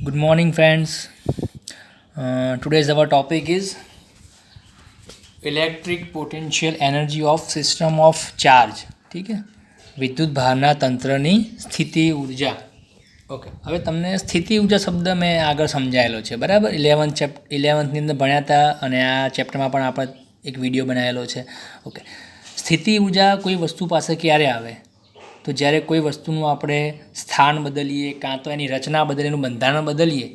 Good morning, friends. Today's our topic is electric potential energy of system of charge. ठीक है, વિદ્યુત ભારના તંત્રની સ્થિતિ ઉર્જા. ઓકે, હવે તમને સ્થિતિ ઉર્જા શબ્દ મેં આગળ સમજાયેલો છે, બરાબર. 11th અંદર ભણ્યા હતા અને આ ચેપ્ટરમાં પણ આપણે એક વિડીયો બનાવેલો છે. ઓકે, સ્થિતિ ઉર્જા કોઈ વસ્તુ પાસે ક્યારે આવે તો જ્યારે કોઈ વસ્તુનું આપણે સ્થાન બદલીએ કાં તો એની રચના બદલીએ, એનું બંધારણ બદલીએ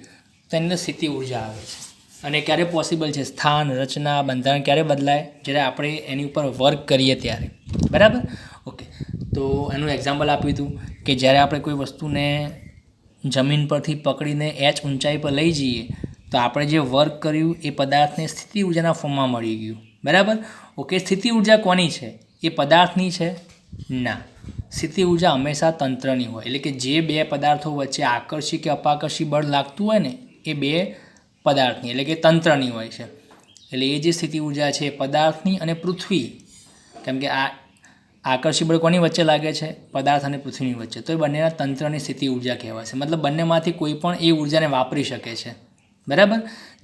તો એની અંદર સ્થિતિ ઉર્જા આવે છે. અને ક્યારે પોસિબલ છે સ્થાન, રચના, બંધારણ ક્યારે બદલાય? જ્યારે આપણે એની ઉપર વર્ક કરીએ ત્યારે, બરાબર. ઓકે, તો એનું એક્ઝામ્પલ આપ્યું હતું કે જ્યારે આપણે કોઈ વસ્તુને જમીન પરથી પકડીને h ઊંચાઈ પર લઈ જઈએ તો આપણે જે વર્ક કર્યું એ પદાર્થને સ્થિતિ ઉર્જાના ફોર્મમાં મળી ગયું, બરાબર. ઓકે, સ્થિતિ ઉર્જા કોની છે? એ પદાર્થની છે? ના, સ્થિતિ ઉર્જા હંમેશા તંત્રની હોય. એટલે કે જે બે પદાર્થો વચ્ચે આકર્ષી કે અપાકર્ષી બળ લાગતું હોય ને એ બે પદાર્થની એટલે કે તંત્રની હોય છે. એટલે એ જે સ્થિતિ ઉર્જા છે એ પદાર્થની અને પૃથ્વી, કેમ કે આ આકર્ષી બળ કોની વચ્ચે લાગે છે? પદાર્થ અને પૃથ્વીની વચ્ચે. તો એ બંનેના તંત્રની સ્થિતિ ઉર્જા કહેવાશે. મતલબ બંનેમાંથી કોઈ પણ એ ઉર્જાને વાપરી શકે છે, બરાબર.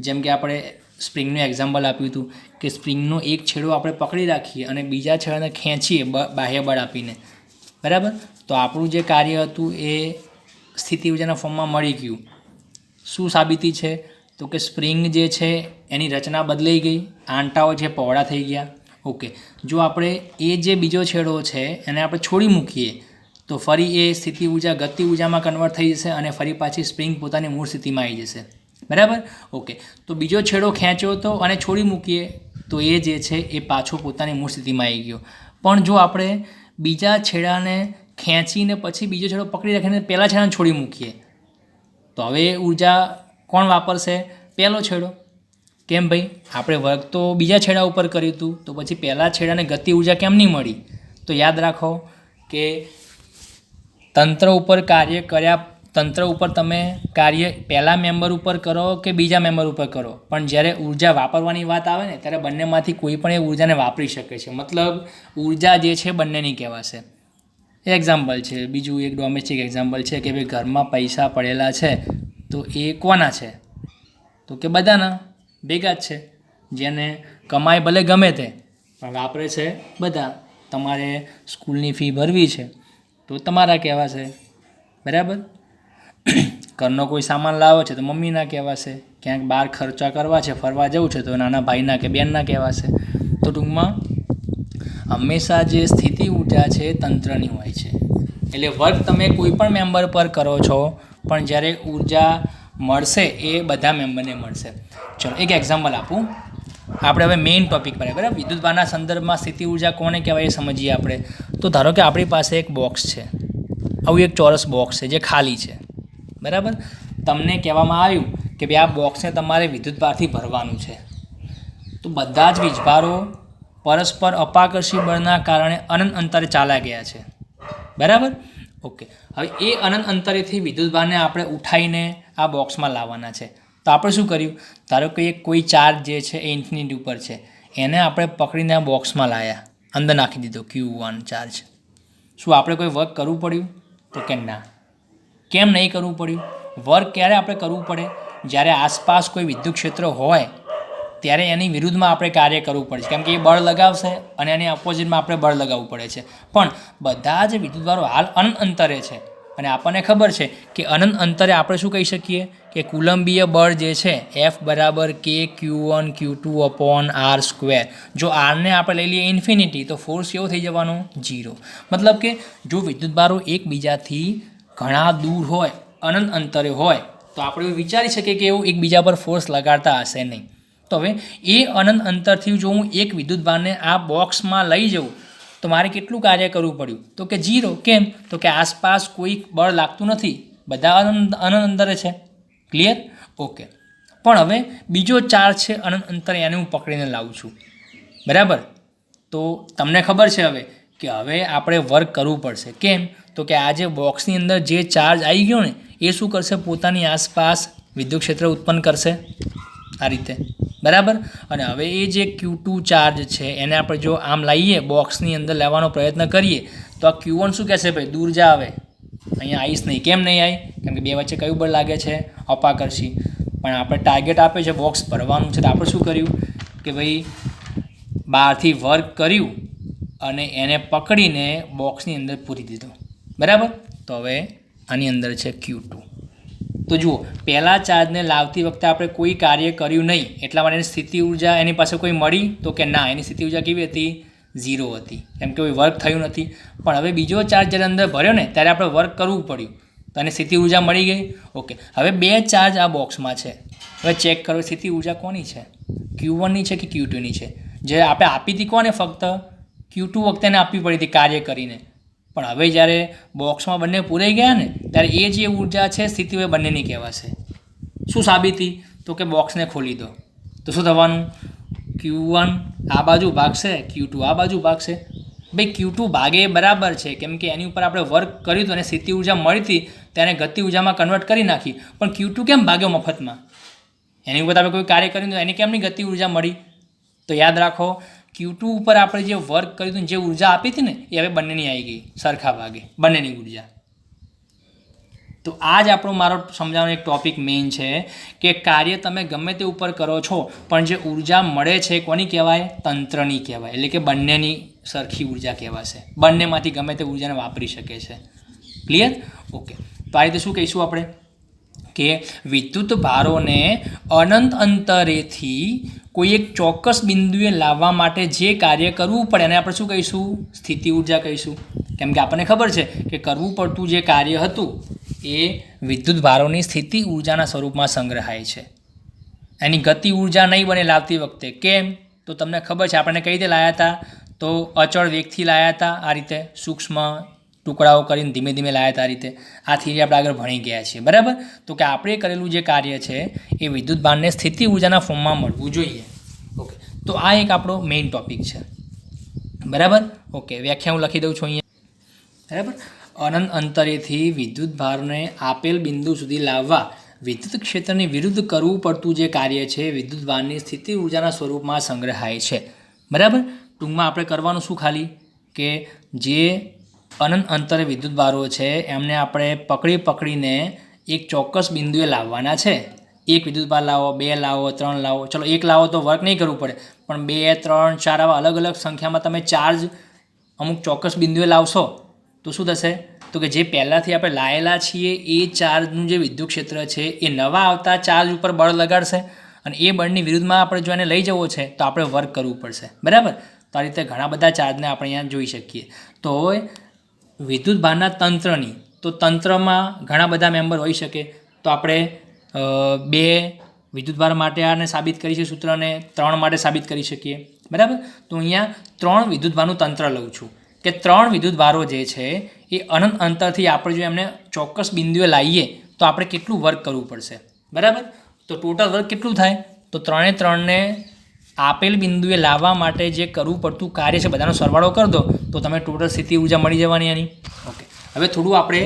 જેમ કે આપણે સ્પ્રિંગનું એક્ઝામ્પલ આપ્યું હતું કે સ્પ્રિંગનો એક છેડો આપણે પકડી રાખીએ અને બીજા છેડાને ખેંચીએ બાહ્ય બળ આપીને, બરાબર. તો આપણું જે કાર્ય હતું એ સ્થિતિ ઉર્જાના ફોર્મમાં મળી ગયું. શું સાબિતી છે? તો કે સ્પ્રિંગ જે છે એની રચના બદલાઈ ગઈ, આંટાઓ જે પહોળા થઈ ગયા. ઓકે, જો આપણે એ જે બીજો છેડો છે એને આપણે છોડી મૂકીએ તો ફરી એ સ્થિતિ ઉર્જા ગતિ ઉર્જામાં કન્વર્ટ થઈ જશે અને ફરી પાછી સ્પ્રિંગ પોતાની મૂળ સ્થિતિમાં આવી જશે, બરાબર. ઓકે, તો બીજો છેડો ખેંચ્યો તો અને છોડી મૂકીએ તો એ જે છે એ પાછો પોતાની મૂળ સ્થિતિમાં આવી ગયો. પણ જો આપણે બીજા છેડાને ખેંચીને પછી બીજો છેડો પકડી રાખીને પહેલાં છેડાને છોડી મૂકીએ તો હવે ઉર્જા કોણ વાપરશે? પહેલો છેડો. કેમ ભાઈ? આપણે વર્ક તો બીજા છેડા ઉપર કર્યું હતું તો પછી પહેલા છેડાને ગતિ ઉર્જા કેમ નહીં મળી? તો યાદ રાખો કે તંત્ર ઉપર કાર્ય કર્યા, તંત્ર ઉપર તમે કાર્ય પહેલા મેમ્બર ઉપર કરો કે બીજા મેમ્બર ઉપર કરો, પણ જ્યારે ઉર્જા વાપરવાની વાત આવે ને ત્યારે બંનેમાંથી કોઈ પણ એ ઉર્જાને વાપરી શકે છે. મતલબ ઉર્જા જે છે બંનેની કહેવાશે. એક્ઝામ્પલ છે બીજું એક ડોમેસ્ટિક એક્ઝામ્પલ છે કે ભાઈ ઘરમાં પૈસા પડેલા છે તો એ કોના છે? તો કે બધાના ભેગા જ છે. જેને કમાય ભલે ગમે તે પણ વાપરે છે બધા. તમારે સ્કૂલની ફી ભરવી છે તો તમારા કહેવાશે, બરાબર. ઘરનો કોઈ સામાન લાવો છે તો મમ્મીના કહેવાશે. ક્યાંક બહાર ખર્ચા કરવા છે, ફરવા જવું છે તો નાના ભાઈના કે બહેનના કહેવાશે. તો ટૂંકમાં હંમેશા જે સ્થિતિ ઉર્જા છે તંત્રની હોય છે. એટલે વર્ક તમે કોઈ પણ મેમ્બર પર કરો છો પણ જ્યારે ઉર્જા મળશે એ બધા મેમ્બરને મળશે. ચલો એક એક્ઝામ્પલ આપું. આપણે હવે મેઇન ટૉપિક પર બરાબર, વિદ્યુતભારના સંદર્ભમાં સ્થિતિ ઉર્જા કોને કહેવાય એ સમજીએ આપણે. તો ધારો કે આપણી પાસે એક બોક્સ છે, આવું એક ચોરસ બોક્સ છે જે ખાલી છે, બરાબર. તમને કહેવામાં આવ્યું કે ભાઈ આ બોક્સને તમારે વિદ્યુતભારથી ભરવાનું છે. તો બધા જ વીજભારો પરસ્પર અપાકર્ષી બળના કારણે અનંત અંતરે ચાલ્યા ગયા છે, બરાબર. ઓકે, હવે એ અનંત અંતરેથી વિદ્યુતભારને આપણે ઉઠાવીને આ બોક્સમાં લાવવાના છે. તો આપણે શું કર્યું? ધારો કે કોઈ ચાર્જ જે છે એ ઇન્ફિનિટી ઉપર છે, એને આપણે પકડીને આ બોક્સમાં લાવ્યા, અંદર નાખી દીધો Q1 ચાર્જ. શું આપણે કોઈ વર્ક કરવું પડ્યું? તો કે ના. કેમ નહીં કરવું પડ્યું? વર્ક ક્યારે આપણે કરવું પડે? જ્યારે આસપાસ કોઈ વિદ્યુત ક્ષેત્ર હોય ત્યારે એની વિરુદ્ધમાં આપણે કાર્ય કરવું પડે છે, કેમ કે એ બળ લગાવશે અને એની ઓપોઝિટમાં આપણે બળ લગાવવું પડે છે. પણ બધા જ વિદ્યુતભારો હાલ અનંત અંતરે છે અને આપણને ખબર છે કે અનંત અંતરે આપણે શું કહી શકીએ કે કુલંબીય બળ જે છે F બરાબર K Q1Q2/R². જો આરને આપણે લઈ લઈએ ઇન્ફિનિટી તો ફોર્સ કેવો થઈ જવાનો? 0. મતલબ કે જો વિદ્યુતભારો એકબીજાથી ઘણા દૂર હોય, અનંત અંતરે હોય તો આપણે એવું વિચારી શકીએ કે એવું એકબીજા પર ફોર્સ લગાડતા હશે નહીં. તો હવે એ અનંત અંતરથી જો હું એક વિદ્યુતભારને આ બોક્સમાં લઈ જાઉં તો મારે કેટલું કાર્ય કરવું પડ્યું? તો કે 0. કેમ? તો કે આસપાસ કોઈ બળ લાગતું નથી, બધા અનંત અંતરે છે. ક્લિયર? ઓકે. પણ હવે બીજો ચાર્જ છે અનંત અંતરે, એને હું પકડીને લાવું છું, બરાબર. તો તમને ખબર છે હવે કે હવે આપણે વર્ક કરવું પડશે. કેમ? તો કે આ જે બોક્સની અંદર જે ચાર્જ આવી ગયો ને એ શું કરશે? પોતાની આસપાસ વિદ્યુત ક્ષેત્ર ઉત્પન્ન કરશે આ રીતે, બરાબર. અને હવે એ જે Q2 ચાર્જ છે એને આપણે જો આમ લાવીએ, બોક્સની અંદર લેવાનો પ્રયત્ન કરીએ તો આ Q1 શું કહેશે? ભાઈ દૂર જા, આવે અહીંયા આવીશ નહીં. કેમ નહીં આવી? કેમ કે બે વચ્ચે કયું બળ લાગે છે? અપાકર્ષી. પણ આપણે ટાર્ગેટ આપે છે બોક્સ ભરવાનું છે, તો આપણે શું કર્યું કે ભાઈ બહારથી વર્ક કર્યું અને એને પકડીને બોક્સની અંદર પૂરી દીધો, બરાબર. તો હવે આની અંદર છે Q2. તો જુઓ, પહેલા ચાર્જને લાવતી વખતે આપણે કોઈ કાર્ય કર્યું નહીં, એટલા માટે એની સ્થિતિ ઉર્જા એની પાસે કોઈ મળી તો કે ના, એની સ્થિતિ ઉર્જા કેવી હતી? 0 હતી, કેમ કે કોઈ વર્ક થયું નથી. પણ હવે બીજો ચાર્જ જ્યારે અંદર ભર્યો ને ત્યારે આપણે વર્ક કરવું પડ્યું, તો એની સ્થિતિ ઉર્જા મળી ગઈ. ઓકે, હવે બે ચાર્જ આ બોક્સમાં છે. હવે ચેક કરો સ્થિતિ ઉર્જા કોની છે? Q1ની છે કે Q2ની છે? જે આપણે આપી હતી કોને? ફક્ત Q2 વખતે એને આપવી પડી હતી કાર્ય કરીને. પણ હવે જ્યારે બોક્સમાં બંને પૂરાઈ ગયા ને ત્યારે એ જે ઉર્જા છે સ્થિતિ હવે બંનેની કહેવાશે. શું સાબિતી? તો કે બોક્સને ખોલી દો તો શું થવાનું? Q1 આ બાજુ ભાગશે, Q2 આ બાજુ ભાગશે. ભાઈ Q2 ભાગે બરાબર છે, કેમ કે એની ઉપર આપણે વર્ક કર્યું હતું અને સ્થિતિ ઉર્જા મળી હતી તેને ગતિ ઉર્જામાં કન્વર્ટ કરી નાખી. પણ Q2 કેમ ભાગ્યો મફતમાં? એની ઉપર આપણે કોઈ કાર્ય કર્યું તો એની કેમની ગતિ ઉર્જા મળી? તો યાદ રાખો, Q2 ઉપર આપણે જે વર્ક કર્યું હતું, જે ઉર્જા આપી હતી ને એ હવે બંનેની આવી ગઈ સરખા ભાગે, બંનેની ઉર્જા. તો આ જ આપણો મારો સમજાવવાનો એક ટોપિક મેઇન છે કે કાર્ય તમે ગમે તે ઉપર કરો છો પણ જે ઉર્જા મળે છે કોની કહેવાય? તંત્રની કહેવાય. એટલે કે બંનેની સરખી ઉર્જા કહેવાશે. બંનેમાંથી ગમે તે ઉર્જાને વાપરી શકે છે. ક્લિયર? ઓકે, તો આ રીતે શું કહીશું આપણે કે વિદ્યુત ભારોને અનંત અંતરેથી કોઈ એક ચોક્કસ બિંદુએ લાવવા માટે જે કાર્ય કરવું પડે એને આપણે શું કહીશું? સ્થિતિ ઉર્જા કહીશું. કેમ કે આપણને ખબર છે કે કરવું પડતું જે કાર્ય હતું એ વિદ્યુત ભારોની સ્થિતિ ઉર્જાના સ્વરૂપમાં સંગ્રહાય છે. એની ગતિ ઉર્જા નહીં બને લાવતી વખતે. કેમ? તો તમને ખબર છે આપણને કઈ રીતે લાવ્યા હતા? તો અચળ વેગથી લાવ્યા હતા, આ રીતે સૂક્ષ્મ ટુકડાઓ કરીને ધીમે ધીમે લાવ્યા હતા. આ રીતે આ થિયરી આપણે આગળ ભણી ગયા છીએ, બરાબર. તો કે આપણે કરેલું જે કાર્ય છે એ વિદ્યુત ભારને સ્થિતિ ઉર્જાના ફોર્મમાં મળવું જોઈએ. ઓકે, તો આ એક આપણો મેઇન ટોપિક છે, બરાબર. ઓકે, વ્યાખ્યા હું લખી દઉં છું અહીંયા, બરાબર. અનંત અંતરેથી વિદ્યુત ભારને આપેલ બિંદુ સુધી લાવવા વિદ્યુત ક્ષેત્રની વિરુદ્ધ કરવું પડતું જે કાર્ય છે વિદ્યુત ભારની સ્થિતિ ઉર્જાના સ્વરૂપમાં સંગ્રહાય છે, બરાબર. ટૂંકમાં આપણે કરવાનું શું ખાલી કે જે અનંત અંતરે વિદ્યુત ભારો છે એમને આપણે પકડીને એક ચોક્કસ બિંદુએ લાવવાના છે. એક વિદ્યુત ભાર લાવો, 2 લાવો, 3 લાવો. ચલો 1 લાવો તો વર્ક નહીં કરવું પડે, પણ 2, 3, 4 આવા અલગ અલગ સંખ્યામાં તમે ચાર્જ અમુક ચોક્કસ બિંદુએ લાવશો તો શું થશે? તો કે જે પહેલાંથી આપણે લાયેલા છીએ એ ચાર્જનું જે વિદ્યુત ક્ષેત્ર છે એ નવા આવતા ચાર્જ ઉપર બળ લગાડશે અને એ બળની વિરુદ્ધમાં આપણે જો એને લઈ જવો છે તો આપણે વર્ક કરવું પડશે, બરાબર. તો આ રીતે ઘણા બધા ચાર્જને આપણે અહીંયા જોઈ શકીએ. તો વિદ્યુત ભારના તંત્રની, તો તંત્રમાં ઘણા બધા મેમ્બર હોઈ શકે. તો આપણે 2 વિદ્યુત ભાર માટે આને સાબિત કરી છે સૂત્રને, 3 માટે સાબિત કરી શકીએ, બરાબર. તો અહીંયા 3 વિદ્યુત ભારનું તંત્ર લઉં છું કે 3 વિદ્યુત ભારો જે છે એ અનંત અંતરથી આપણે જો એમને ચોક્કસ બિંદુએ લાવીએ તો આપણે કેટલું વર્ક કરવું પડશે, બરાબર. તો ટોટલ વર્ક કેટલું થાય? તો 3ને આપેલ બિંદુએ લાવવા માટે જે કરવું પડતું કાર્ય છે બધાનો સરવાળો કરી દો તો તમે ટોટલ સ્થિતિ ઉર્જા મળી જવાની એની. ઓકે, હવે થોડું આપણે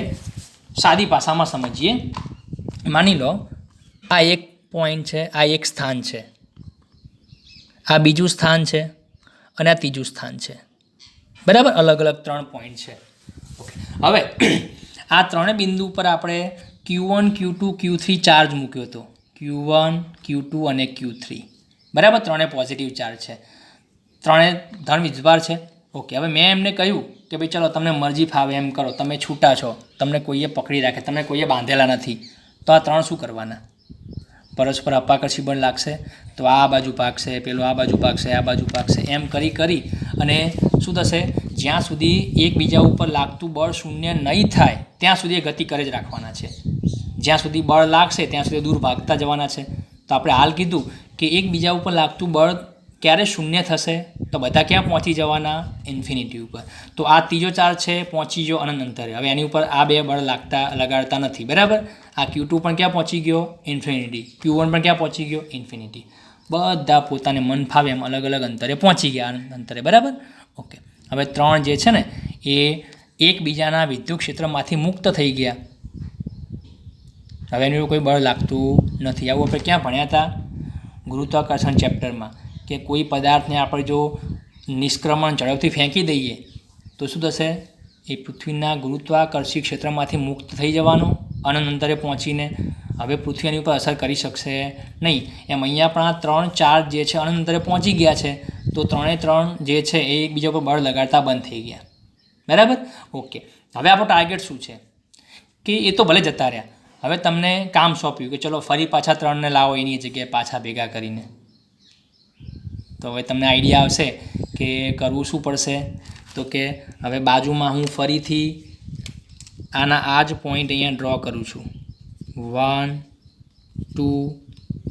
સાદી ભાષામાં સમજીએ. માની લો આ એક પોઈન્ટ છે, આ એક સ્થાન છે, આ બીજું સ્થાન છે અને આ ત્રીજું સ્થાન છે, બરાબર. અલગ અલગ 3 પોઈન્ટ છે. ઓકે, હવે આ 3 બિંદુ પર આપણે Q1, Q2, Q3 ચાર્જ મૂક્યો હતો. Q1, Q2 અને Q3, બરાબર. 3 પોઝિટિવ ચાર્જ છે, 3 ધન વિદ્યુતભાર છે. ઓકે, હવે મેં એમને કહ્યું કે ભાઈ ચલો તમને મરજી ફાવે એમ કરો, તમે છૂટા છો, તમને કોઈએ પકડી રાખે, તમને કોઈએ બાંધેલા નથી. તો આ 3 શું કરવાના? પરસ્પર અપાકર્ષી બળ લાગશે તો આ બાજુ ભાગશે, પેલો આ બાજુ ભાગશે, આ બાજુ ભાગશે, એમ કરી અને શું થશે? જ્યાં સુધી એકબીજા ઉપર લાગતું બળ શૂન્ય નહીં થાય ત્યાં સુધી એ ગતિ કરે જ રાખવાના છે. જ્યાં સુધી બળ લાગશે ત્યાં સુધી દૂર ભાગતા જવાના છે. તો આપણે હાલ કીધું કે એકબીજા ઉપર લાગતું બળ ક્યારે શૂન્ય થશે? તો બધા ક્યાં પહોંચી જવાના? ઇન્ફિનિટી ઉપર. તો આ ત્રીજો ચાર્જ છે પહોંચી ગયો અનંત અંતરે. હવે એની ઉપર આ 2 બળ લગાડતા નથી, બરાબર. આ Q2 પણ ક્યાં પહોંચી ગયો? ઇન્ફિનિટી. Q1 પણ ક્યાં પહોંચી ગયો? ઇન્ફિનિટી. બધા પોતાને મન ફાવે એમ અલગ અલગ અંતરે પહોંચી ગયા, અનંત અંતરે, બરાબર. ઓકે, હવે 3 જે છે ને એ એકબીજાના વિદ્યુત ક્ષેત્રમાંથી મુક્ત થઈ ગયા. હવે એનું કોઈ બળ લાગતું નથી. આવું આપણે ક્યાં ભણ્યા હતા? ગુરુત્વાકર્ષણ ચેપ્ટરમાં, કે કોઈ પદાર્થને આપણે જો નિષ્ક્રમણ ઝડપથી ફેંકી દઈએ તો શું થશે? એ પૃથ્વીના ગુરુત્વાકર્ષી ક્ષેત્રમાંથી મુક્ત થઈ જવાનો અનંત અંતરે પહોંચીને હવે પૃથ્વી એની ઉપર અસર કરી શકશે નહીં. એમ અહીંયા પણ આ 3 ચાર્જ જે છે અનંત અંતરે પહોંચી ગયા છે, તો 3 જે છે એ એકબીજા પર બળ લગાડતા બંધ થઈ ગયા. બરાબર? ઓકે. હવે આપણો ટાર્ગેટ શું છે કે એ તો ભલે જતા રહ્યા, હવે તમને કામ સોંપ્યું કે ચલો ફરી પાછા 3ને લાવો એની જગ્યાએ પાછા ભેગા કરીને. તો હવે તમને આઈડિયા આવશે કે કરવું શું પડશે. તો કે હવે બાજુમાં હું ફરીથી આના આ જ પોઈન્ટ અહીંયા ડ્રો કરું છું, 1 2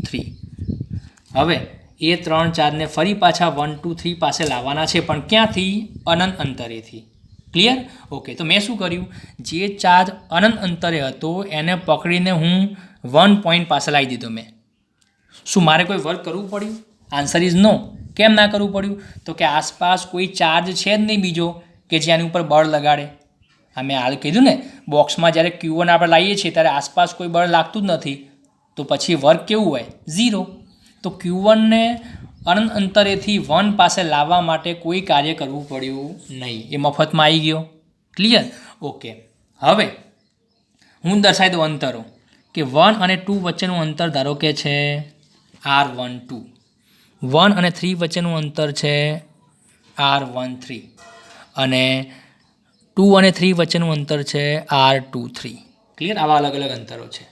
3. હવે એ 3 ચાર્જને ફરી પાછા 1 2 3 પાસે લાવવાના છે, પણ ક્યાંથી? અનંત અંતરેથી. ક્લિયર? ઓકે. તો મેં શું કર્યું, જે ચાર્જ અનંત અંતરે હતો એને પકડીને હું 1 પોઈન્ટ પાસે લાવી દીધો મેં. શું મારે કોઈ વર્ક કરવું પડ્યું? Answer is no. કેમ ના કરવું પડ્યું? તો કે આસપાસ કોઈ ચાર્જ છે જ નહીં બીજો કે જે આની ઉપર બળ લગાડે. મેં હાલ કીધું ને, બોક્સમાં જ્યારે Q1 આપણે લાવીએ છીએ ત્યારે આસપાસ કોઈ બળ લાગતું જ નથી, તો પછી વર્ક કેવું હોય? 0. તો Q1ને અનંત અંતરેથી 1 પાસે લાવવા માટે કોઈ કાર્ય કરવું પડ્યું નહીં, એ મફતમાં આવી ગયો. ક્લિયર? ઓકે. હવે હું દર્શાવી દઉં અંતરો કે 1 અને 2 વચ્ચેનું અંતર ધારો કે છે R12, 1 અને 3 વચ્ચેનું અંતર છે R13 અને 2 અને 3 વચ્ચેનું અંતર છે R23. ક્લિયર? આવા અલગ અલગ અંતરો છે.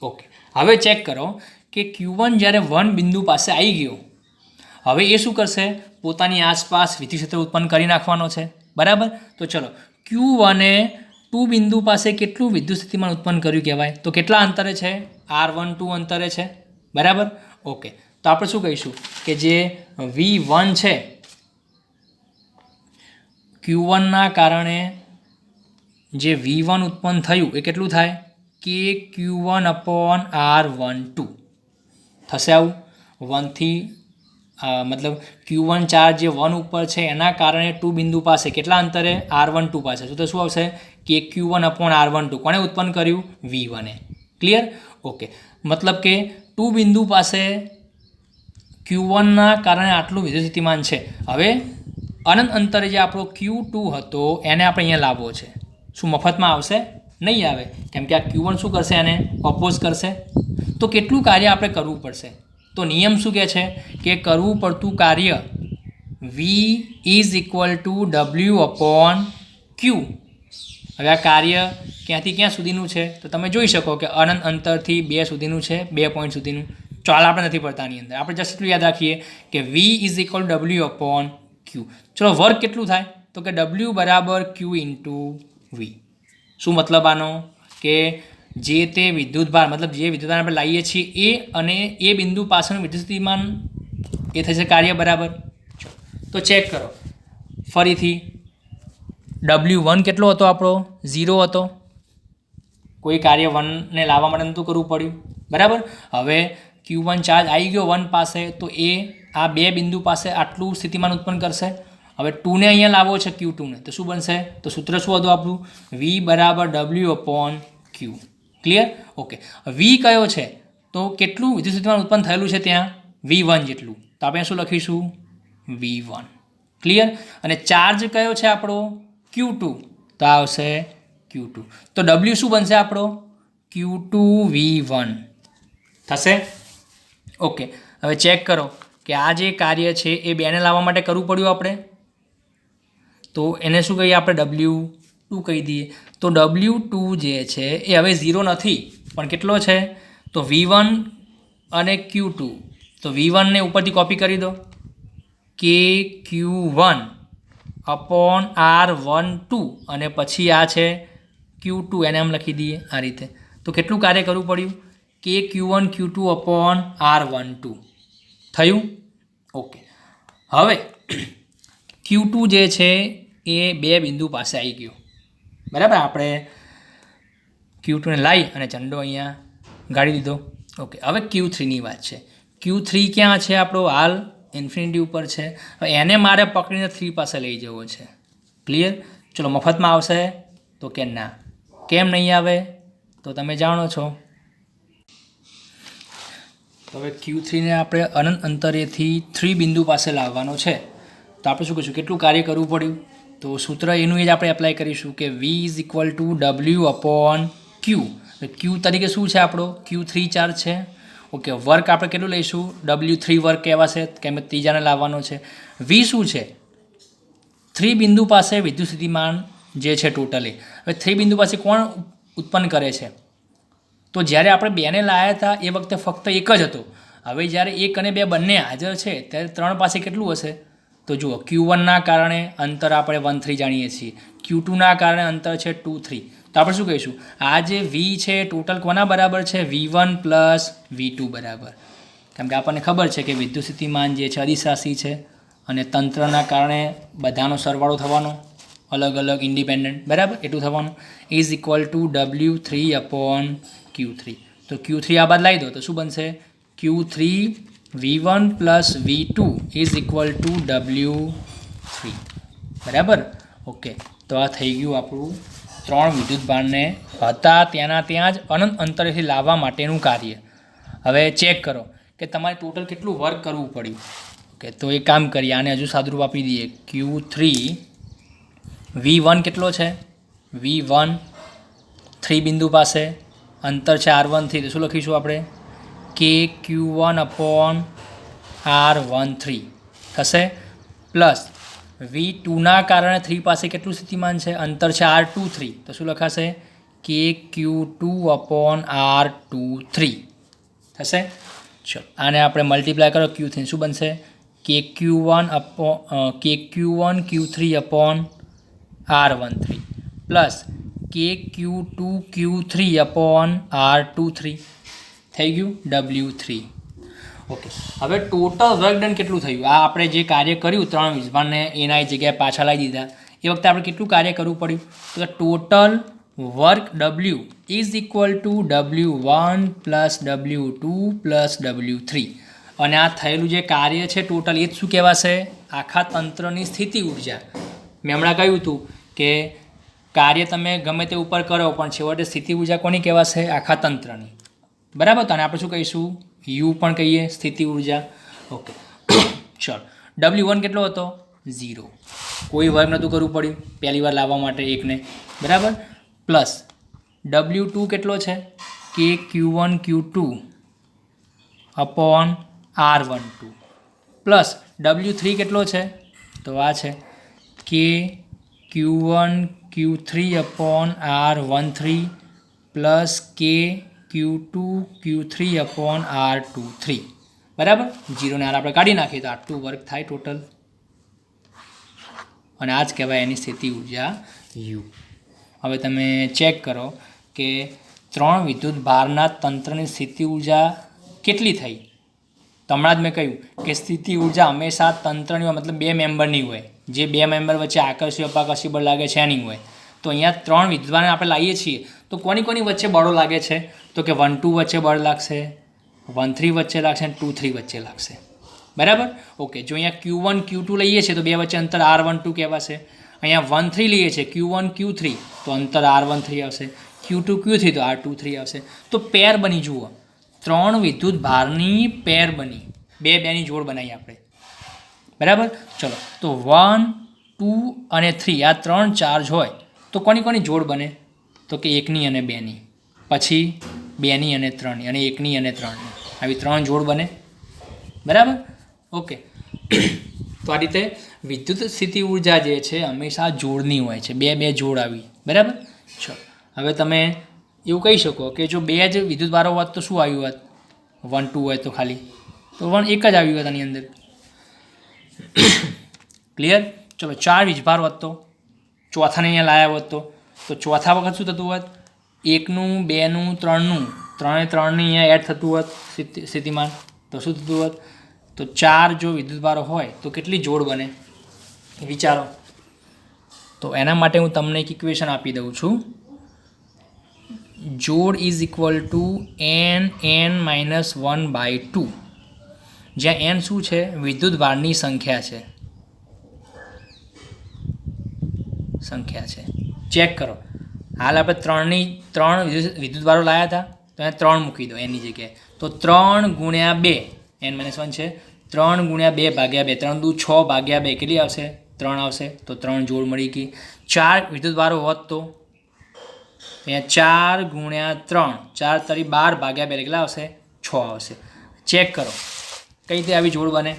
ઓકે. હવે ચેક કરો કે Q1 જ્યારે 1 બિંદુ પાસે આવી ગયો, હવે એ શું કરશે? પોતાની આસપાસ વિદ્યુત ક્ષેત્ર ઉત્પન્ન કરી નાખવાનો છે. બરાબર? તો ચલો, Q1એ 2 બિંદુ પાસે કેટલું વિદ્યુત સ્થિતિમાન ઉત્પન્ન કર્યું કહેવાય? તો કેટલા અંતરે છે? R12 અંતરે છે. બરાબર? ઓકે. તો આપણે શું કહીશું કે જે V1 છે, Q1ના કારણે જે V1 ઉત્પન્ન થયું એ કેટલું થાય? કે Q1/R12 થશે. આવું 1થી મતલબ Q1 ચાર્જ જે 1 ઉપર છે એના કારણે 2 બિંદુ પાસે કેટલા અંતરે? R12 પાસે. તો શું આવશે? કે Q1/R12 કોણે ઉત્પન્ન કર્યું? V1એ. ક્લિયર? ઓકે. મતલબ કે 2 બિંદુ પાસે Q1ના કારણે આટલું વિદ્યુત સ્થિતિમાન છે. હવે અનંત અંતરે જે આપણો Q2 હતો એને આપણે અહીંયા લાવવો છે. શું મફતમાં આવશે? નહીં આવે, કેમ કે આ Q1 શું કરશે? એને ઓપોઝ કરશે. તો કેટલું કાર્ય આપણે કરવું પડશે? તો નિયમ શું કહે છે કે કરવું પડતું કાર્ય V = W/Q. હવે આ કાર્ય ક્યાંથી ક્યાં સુધીનું છે? તો તમે જોઈ શકો કે અનંત અંતરથી 2 સુધીનું છે, 2 પોઈન્ટ સુધીનું. ચાલ આપણે નથી પડતા આની અંદર, આપણે જસ્ટ એટલું યાદ રાખીએ કે V = W/Q. ચલો, વર્ક કેટલું થાય? તો કે W = Q × V. શું મતલબ આનો? કે જે તે વિદ્યુતભાર, મતલબ જે વિદ્યુતભાર આપણે લાવીએ છીએ એ અને એ બિંદુ પાસેનું વિદ્યુત સ્થિતિમાન એ થશે કાર્ય. બરાબર? તો ચેક કરો ફરીથી. W1 કેટલો હતો આપણો? 0 હતો. કોઈ કાર્ય 1ને લાવવા માટે નહોતું કરવું પડ્યું. બરાબર? હવે Q1 ચાર્જ આવી ગયો 1 પાસે, તો એ આ 2 બિંદુ પાસે આટલું સ્થિતિમાન ઉત્પન્ન કરશે. હવે 2ને અહીંયા લાવવો છે Q2ને, તો શું બનશે? તો સૂત્ર શું હતું આપણું? V = W/Q. Clear? Okay. V કયો છે? તો કેટલું વિદ્યુત સ્થિતિમાન ઉત્પન્ન થયેલું છે ત્યાં? V1 જેટલું. તો આપણે શું લખીશું? V1. ક્લિયર? અને ચાર્જ કયો છે આપણો? Q2. તો આવશે Q2. તો W શું બનશે આપણો? Q2V1 થશે. ઓકે. હવે ચેક કરો કે આ જે કાર્ય છે એ 2ને લાવવા માટે કરવું પડ્યું આપણે, તો એને શું કહીએ આપણે? W2 કહી દઈએ. તો W2 જે છે એ હવે 0 નથી, પણ કેટલો છે? તો V1 અને Q2. તો V1ને ઉપરથી કોપી કરી દો કે Q1/R12 અને પછી આ છે Q2, એને આમ લખી દઈએ આ રીતે. તો કેટલું કાર્ય કરવું પડ્યું? કે Q1 Q2/R12 થયું. ઓકે. હવે Q2 જે છે એ 2 બિંદુ પાસે આવી ગયો. બરાબર? આપણે Q2ને લાવી અને ઝંડો અહીંયા ગાળી દીધો. ઓકે. હવે Q3ની વાત છે. Q3 ક્યાં છે આપણો? હાલ ઇન્ફિનિટી ઉપર છે. હવે એને મારે પકડીને 3 પાસે લઈ જવો છે. ક્લિયર? ચલો, મફતમાં આવશે? તો કે ના. કેમ નહીં આવે? તો તમે જાણો છો. હવે Q3ને આપણે અનંત અંતરેથી 3 બિંદુ પાસે લાવવાનો છે. તો આપણે શું કહીશું? કેટલું કાર્ય કરવું પડ્યું? તો સૂત્ર એનું એ જ આપણે એપ્લાય કરીશું કે V = W/Q. ક્યુ તરીકે શું છે આપણો Q3 ચાર્જ છે. ઓકે, વર્ક આપણે કેટલું લઈશું W3 વર્ક કહેવાશે કેમ કે ત્રીજાને લાવવાનો છે. V શું છે 3 બિંદુ પાસે વિદ્યુત સ્થિતિમાન જે છે ટોટલી. હવે 3 બિંદુ પાસે કોણ ઉત્પન્ન કરે છે તો જ્યારે આપણે બેને લાવ્યા હતા એ વખતે ફક્ત એક જ હતો. હવે જ્યારે 1 અને 2 બંને હાજર છે ત્યારે 3 પાસે કેટલું હશે તો જુઓ Q1ના કારણે અંતર આપણે 1 3 જાણીએ છીએ, Q2ના કારણે અંતર છે 2 3. તો આપણે શું કહીશું આ જે V છે ટોટલ કોના બરાબર છે V1 પ્લસ V2 બરાબર. કેમ કે આપણને ખબર છે કે વિદ્યુત સ્થિતિમાન જે છે અદિશ રાશિ છે અને તંત્રના કારણે બધાનો સરવાળો થવાનો અલગ અલગ ઇન્ડિપેન્ડન્ટ બરાબર એટલું થવાનું is equal to W3 upon Q3. તો Q3 આ બાદ લાવી દો તો શું બનશે Q3 V1 plus V2 is equal to W3 બરાબર. ઓકે, તો આ થઈ ગયું આપણું 3 વિદ્યુત ભારને હતા ત્યાં જ અનંત અંતરેથી લાવવા માટેનું કાર્ય. હવે ચેક કરો કે તમારે ટોટલ કેટલું વર્ક કરવું પડ્યું. ઓકે, તો એ કામ કરીએ, આને હજુ સાદુરૂપ આપી દઈએ. Q3 V1 કેટલો છે V1 3 બિંદુ પાસે અંતર છે R13. તો શું લખીશું આપણે કે Q1 અપોન R13 થશે પ્લસ V2ના કારણે 3 પાસે કેટલું સ્થિતિમાન છે અંતર છે R23. તો શું લખાશે કે Q2 અપોન R23 થશે. ચલો આને આપણે મલ્ટીપ્લાય કરો Q3 શું બનશે કે Q1 Q3 upon R13 plus Q2 Q3 upon R23 થઈ ગયું W3. ઓકે, હવે ટોટલ વર્ક ડન કેટલું થયું આ આપણે જે કાર્ય કર્યું 3 વિદ્યુતભારને એના જગ્યાએ પાછા લાવી દીધા એ વખતે આપણે કેટલું કાર્ય કરવું પડ્યું તો total work W is equal to W1 plus W2 plus W3. અને આ થયેલું જે કાર્ય છે ટોટલ એ જ શું કહેવાશે આખા તંત્રની સ્થિતિ ઉર્જા. મેં હમણાં કહ્યું હતું કે કાર્ય તમે ગમે તે ઉપર કરો પણ છેવટે સ્થિતિ ઉર્જા કોની કહેવાશે આખા તંત્રની બરાબર. તો આને આપણે શું કહીશું U પણ કહીએ સ્થિતિ ઉર્જા. ઓકે, ચલો W1 કેટલો હતો 0, કોઈ વર્ક નહોતું કરવું પડ્યું પહેલી વાર લાવવા માટે એકને બરાબર. પ્લસ W2 કેટલો છે કે Q1 Q2 upon R12 plus W3 કેટલો છે તો આ છે કે Q1 Q3 upon R13 plus કે Q2 Q3 અપોન R23 બરાબર. 0 ને આપણે કાઢી નાખીએ તો આટલું વર્ક થાય ટોટલ અને આ જ કહેવાય એની સ્થિતિ ઉર્જા U. હવે તમે ચેક કરો કે 3 વિદ્યુત ભારના તંત્રની સ્થિતિ ઉર્જા કેટલી થઈ. હમણાં જ મેં કહ્યું કે સ્થિતિ ઉર્જા હંમેશા તંત્રની હોય મતલબ 2 મેમ્બરની હોય. જે 2 મેમ્બર વચ્ચે આકર્ષી અપાકર્ષી બળ લાગે છે એની હોય. તો અહીંયા 3 વિદ્યુતભારને આપણે લાવીએ છીએ તો કોની વચ્ચે બળો લાગે છે તો કે 1 2 વચ્ચે બળ લાગશે, 1 3 વચ્ચે લાગશે અને 2 3 વચ્ચે લાગશે બરાબર. ઓકે, જો અહીંયા Q1 Q2 લઈએ છીએ તો 2 વચ્ચે અંતર R12 કહેવાશે. અહીંયા 1 3 લઈએ છીએ Q1 Q3 તો અંતર R13 આવશે, Q2 Q3 તો R23 આવશે. તો પેર બની જુઓ 3 વિદ્યુત ભારની પેર બની, 2 ની જોડ બનાવી આપણે બરાબર. ચલો તો 1 2 અને 3 આ 3 ચાર્જ હોય તો કોની જોડ બને તો કે 1ની અને 2ની, પછી 2ની અને 3ની અને 1ની અને 3ની આવી 3 જોડ બને બરાબર. ઓકે, તો આ રીતે વિદ્યુત સ્થિતિ ઉર્જા જે છે હંમેશા જોડની હોય છે, 2 જોડ આવી બરાબર. ચલો હવે તમે એવું કહી શકો કે જો 2 જ વિદ્યુતભારો હોત તો શું આવ્યું હોત 1 2 હોય તો ખાલી તો 1 એક જ આવ્યું હોત આની અંદર ક્લિયર. ચલો 4 વીજભાર હોત તો ચોથાને અહીંયા લાયા હોત તો ચોથા વખત શું થતું હોત 1નું 2નું 3નું 3 3ની અહીંયા એડ થતું હોત સ્થિતિમાન તો શું થતું હોત તો 4 જો વિદ્યુતભારો હોય તો કેટલી જોડ બને વિચારો. તો એના માટે હું તમને એક ઇક્વેશન આપી દઉં છું. જોડ ઇઝ ઇક્વલ ટુ n(n-1/2) જ્યાં n શું છે વિદ્યુતભારની સંખ્યા છે. ચેક કરો હાલ આપણે 3 વિદ્યુતભારો લાવ્યા હતા તો અહીંયા 3 મૂકી દો એની જગ્યાએ તો 3 ગુણ્યા 2 n-1 છે 3 ગુણ્યા 2 ભાગ્યા 2 3 દુ 6 ભાગ્યા 2 કેટલી આવશે 3 આવશે. તો 3 જોડ મળી ગઈ. 4 વિદ્યુતભારો હોત તો અહીંયા 4 ગુણ્યા 3, 4 તરી 12 ભાગ્યા 2 કેટલા આવશે? 6 આવશે. ચેક કરો કઈ રીતે આવી જોડ બને.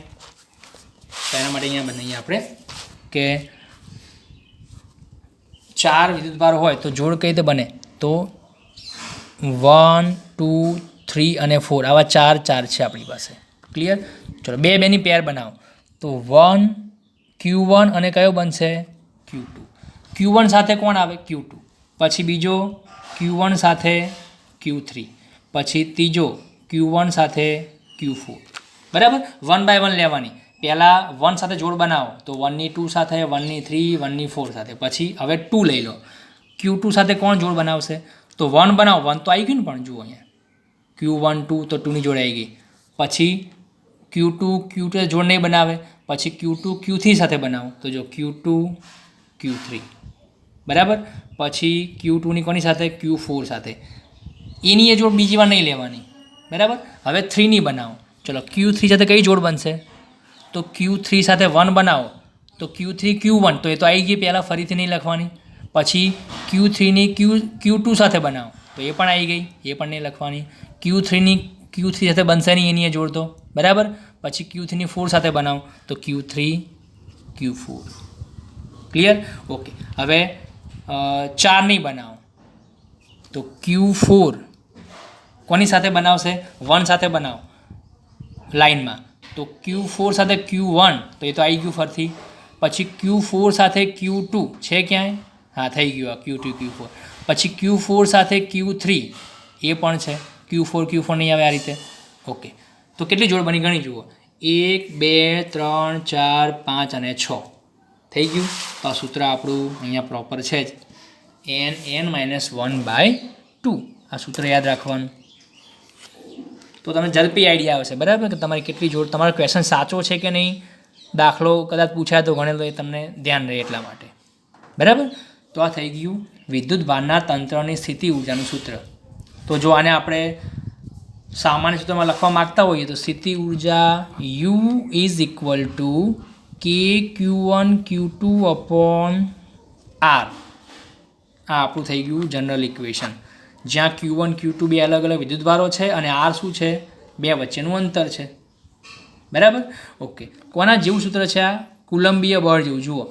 તો એના માટે અહીંયા બનાવીએ આપણે કે 4 વિદ્યુતભાર હોય તો જોડ કઈ રીતે બને? તો 1 2 3 અને 4 આવા 4 4 છે આપણી પાસે. ક્લિયર? ચલો 2 2ની પેર બનાવો તો 1 Q1 અને કયો બનશે? Q2. Q1 સાથે કોણ આવે? Q2. પછી બીજો Q1 સાથે Q3. પછી ત્રીજો Q1 સાથે Q4. બરાબર? 1 બાય 1 લેવાની. પહેલાં 1 સાથે જોડ બનાવો તો 1ની 2 સાથે, 1ની 3, 1ની 4 સાથે. પછી હવે 2 લઈ લો. Q2 સાથે કોણ જોડ બનાવશે? તો 1 બનાવો. 1 તો આવી ગયું ને, પણ જુઓ અહીંયા Q1 2 તો 2ની જોડ આવી ગઈ. પછી Q2 Q2 જોડ નહીં બનાવે. પછી Q2 Q3 સાથે બનાવો તો જો Q2 Q3. બરાબર? પછી Q2ની કોની સાથે? Q4 સાથે. એની એ જોડ બીજી વાર નહીં લેવાની. બરાબર? હવે 3ની બનાવો. ચલો Q3 સાથે કઈ જોડ બનશે? તો Q3 સાથે 1 બનાવો તો Q3 Q1 તો એ તો આવી ગઈ, પહેલાં ફરીથી નહીં લખવાની. પછી Q3ની Q2 સાથે બનાવો તો એ પણ આવી ગઈ, એ પણ નહીં લખવાની. Q3ની Q3 સાથે બનશે નહીં એની એ જોડ તો. બરાબર? પછી Q3ની 4 સાથે બનાવો તો Q3 Q4. ક્લિયર? ઓકે. હવે 4ની બનાવો તો Q4 કોની સાથે બનાવશે? 1 સાથે બનાવો લાઇનમાં તો Q4 સાથે Q1 તો એ તો આવી ગયું ફરથી. પછી Q4 સાથે Q2 છે ક્યાંય? હા, થઈ ગયું આ Q2 Q4. પછી Q4 સાથે Q3 એ પણ છે. Q4 નહીં આવે આ રીતે. ઓકે. તો કેટલી જોડ બની ગણી જુઓ? 1 2 3 4 5 અને 6 થઈ ગયું. તો આ સૂત્ર આપણું અહીંયા પ્રોપર છે જ, n-1/2. આ સૂત્ર યાદ રાખવાનું તો તમને ઝડપી આઈડિયા આવશે. બરાબર? કે તમારી કેટલી જોડ, તમારો ક્વેશ્ચન સાચો છે કે નહીં, દાખલો કદાચ પૂછાય તો ગણેલો એ તમને ધ્યાન રહે એટલા માટે. બરાબર? તો આ થઈ ગયું વિદ્યુત ભારના તંત્રની સ્થિતિ ઉર્જાનું સૂત્ર. તો જો આને આપણે સામાન્ય સૂત્રમાં લખવા માગતા હોઈએ તો સ્થિતિ ઉર્જા U is equal to KQ1 Q2 upon R. આ આપણું થઈ ગયું જનરલ ઇક્વેશન, જ્યાં Q1 Q2 બે અલગ અલગ વિદ્યુતભારો છે અને R શું છે? બે વચ્ચેનું અંતર છે. બરાબર? ઓકે. કોના જેવું સૂત્ર છે આ? કુલંબીય બળ જેવું. જુઓ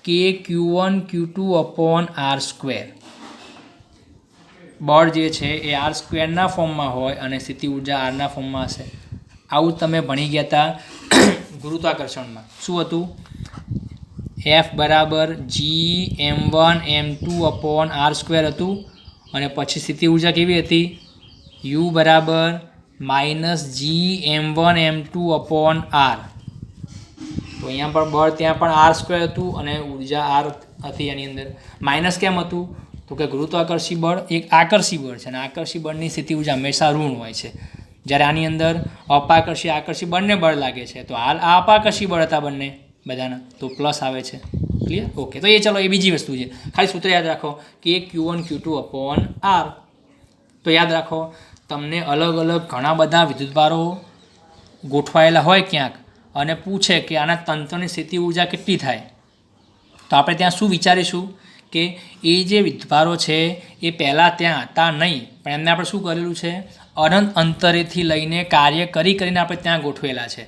KQ1 Q2 અપોન R². બળ જે છે એ R² ફોર્મમાં હોય અને સ્થિતિ ઉર્જા Rના ફોર્મમાં હશે. આવું તમે ભણી ગયા હતા ગુરુત્વાકર્ષણમાં. શું હતું? F બરાબર Gm1 m2 અપોન R² હતું. અને પછી સ્થિતિ ઉર્જા કેવી હતી? U બરાબર -Gm1 m2 અપોન R. તો અહીંયા પણ બળ ત્યાં પણ R² હતું અને ઉર્જા R હતી એની અંદર. માઇનસ કેમ હતું? તો કે ગુરુત્વાકર્ષી બળ એક આકર્ષી બળ છે અને આકર્ષી બળની સ્થિતિ ઉર્જા હંમેશા ઋણ હોય છે. જ્યારે આની અંદર અપાકર્ષી આકર્ષી બંને બળ લાગે છે. તો હાલ આ અપાકર્ષી બળ હતા બંને બધાના, તો પ્લસ આવે છે. ક્લિયર? ઓકે. તો એ ચલો એ બીજી વસ્તુ છે. ખાલી સૂત્ર યાદ રાખો કે Q1 Q2 અપોન R. તો યાદ રાખો તમને અલગ અલગ ઘણા બધા વિદ્યુતભારો ગોઠવાયેલા હોય ક્યાંક અને પૂછે કે આના તંત્રની સ્થિતિ ઉર્જા કેટલી થાય, તો આપણે ત્યાં શું વિચારીશું કે એ જે વિદ્યુતભારો છે એ પહેલાં ત્યાં હતા નહીં, પણ એમને આપણે શું કરેલું છે? અનંત અંતરેથી લઈને કાર્ય કરીને આપણે ત્યાં ગોઠવેલા છે.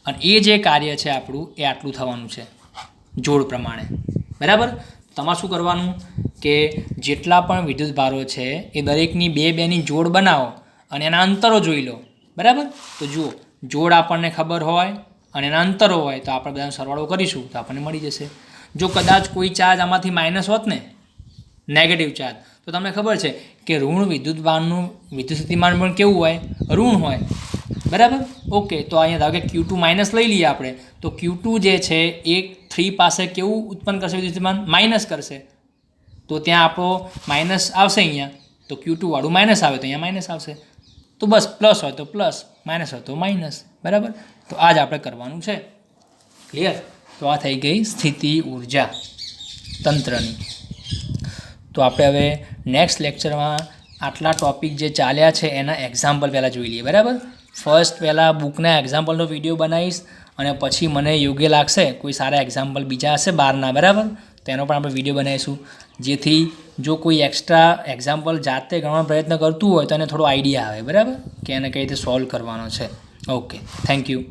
અને એ જે કાર્ય છે આપણું એ આટલું થવાનું છે જોડ પ્રમાણે. બરાબર? તમારે શું કરવાનું કે જેટલા પણ વિદ્યુતભારો છે એ દરેકની 2 2ની જોડ બનાવો અને એના અંતરો જોઈ લો. બરાબર? તો જુઓ જોડ આપણને ખબર હોય અને એના અંતરો હોય તો આપણે બધાનો સરવાળો કરીશું તો આપણને મળી જશે. જો કદાચ કોઈ ચાર્જ આમાંથી માઇનસ હોત ને, નેગેટિવ ચાર્જ, તો તમને ખબર છે કે ઋણ વિદ્યુતભારનું વિદ્યુત સ્થિતિમાન પણ કેવું હોય? ઋણ હોય. બરાબર? ઓકે. તો અહીંયા ધારો કે Q2 માઇનસ લઈ લઈએ આપણે, તો Q2 જે છે એ 3 પાસે કેવું ઉત્પન્ન કરશે? વિદ્યુત સ્થિતિમાન માઇનસ કરશે. તો ત્યાં આપણો માઇનસ આવશે અહીંયા, તો Q2 વાળું માઇનસ આવે તો અહીંયા માઇનસ આવશે. તો બસ પ્લસ હોય તો પ્લસ, માઇનસ હોય તો માઇનસ. બરાબર? તો આ જ આપણે કરવાનું છે. ક્લિયર? તો આ થઈ ગઈ સ્થિતિ ઉર્જા તંત્રની. તો આપણે હવે નેક્સ્ટ લેક્ચરમાં આટલા ટોપિક જે ચાલ્યા છે એના એક્ઝામ્પલ પહેલાં જોઈ લઈએ. બરાબર? ફર્સ્ટ પહેલાં બુકના એક્ઝામ્પલનો વિડીયો બનાવીશ અને પછી મને યોગ્ય લાગશે કોઈ સારા એક્ઝામ્પલ બીજા હશે બહારના. બરાબર? તો એનો પણ આપણે વિડીયો બનાવીશું જેથી જો કોઈ એક્સ્ટ્રા એક્ઝામ્પલ જાતે ગણવાનો પ્રયત્ન કરતું હોય તો એને થોડો આઈડિયા આવે, બરાબર, કે એને કઈ રીતે સોલ્વ કરવાનો છે. Okay, thank you.